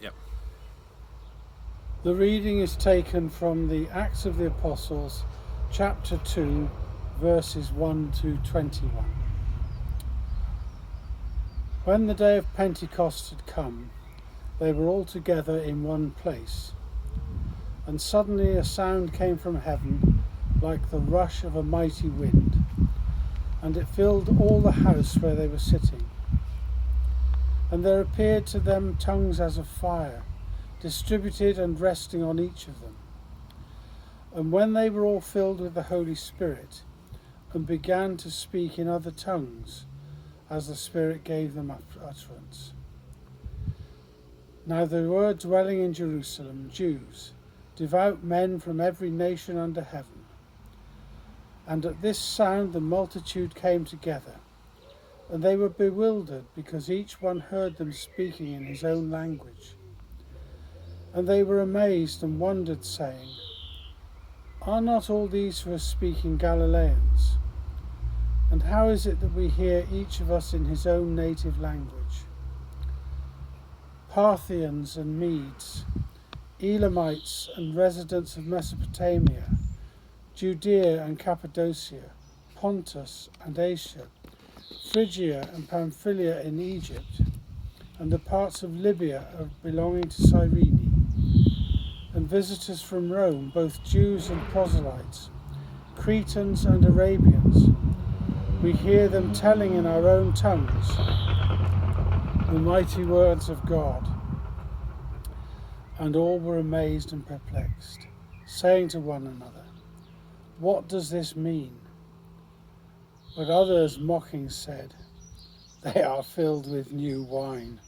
Yep. The reading is taken from the Acts of the Apostles, chapter 2, verses 1 to 21. When the day of Pentecost had come, they were all together in one place. And suddenly a sound came from heaven like the rush of a mighty wind, and it filled all the house where they were sitting. And there appeared to them tongues as of fire, distributed and resting on each of them. And when they were all filled with the Holy Spirit, and began to speak in other tongues, as the Spirit gave them utterance. Now there were dwelling in Jerusalem Jews, devout men from every nation under heaven. And at this sound the multitude came together, and they were bewildered, because each one heard them speaking in his own language. And they were amazed and wondered, saying, "Are not all these who are speaking Galileans? And how is it that we hear each of us in his own native language? Parthians and Medes, Elamites and residents of Mesopotamia, Judea and Cappadocia, Pontus and Asia, Phrygia and Pamphylia in Egypt, and the parts of Libya belonging to Cyrene, and visitors from Rome, both Jews and proselytes, Cretans and Arabians. We hear them telling in our own tongues the mighty words of God." And all were amazed and perplexed, saying to one another, "What does this mean?" But others, mocking, said, "They are filled with new wine."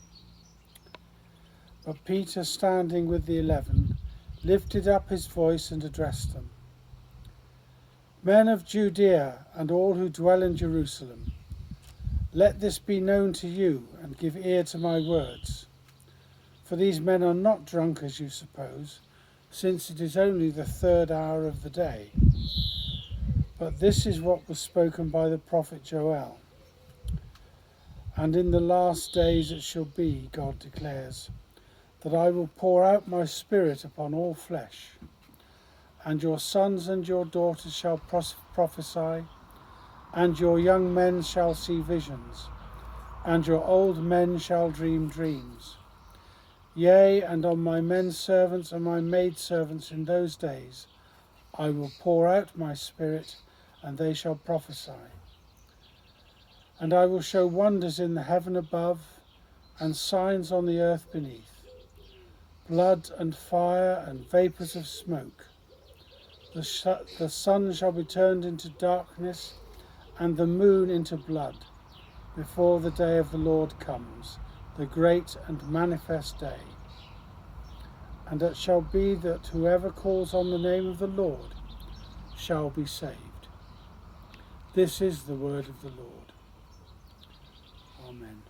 But Peter, standing with the 11, lifted up his voice and addressed them. "Men of Judea and all who dwell in Jerusalem, let this be known to you, and give ear to my words. For these men are not drunk as you suppose, since it is only the 3rd hour of the day. But this is what was spoken by the prophet Joel. And in the last days it shall be, God declares, that I will pour out my Spirit upon all flesh. And your sons and your daughters shall prophesy, and your young men shall see visions, and your old men shall dream dreams. Yea, and on my men servants and my maidservants in those days I will pour out my Spirit, and they shall prophesy. And I will show wonders in the heaven above, and signs on the earth beneath, blood and fire and vapours of smoke. The sun shall be turned into darkness, and the moon into blood, before the day of the Lord comes, the great and manifest day. And it shall be that whoever calls on the name of the Lord shall be saved." This is the word of the Lord. Amen.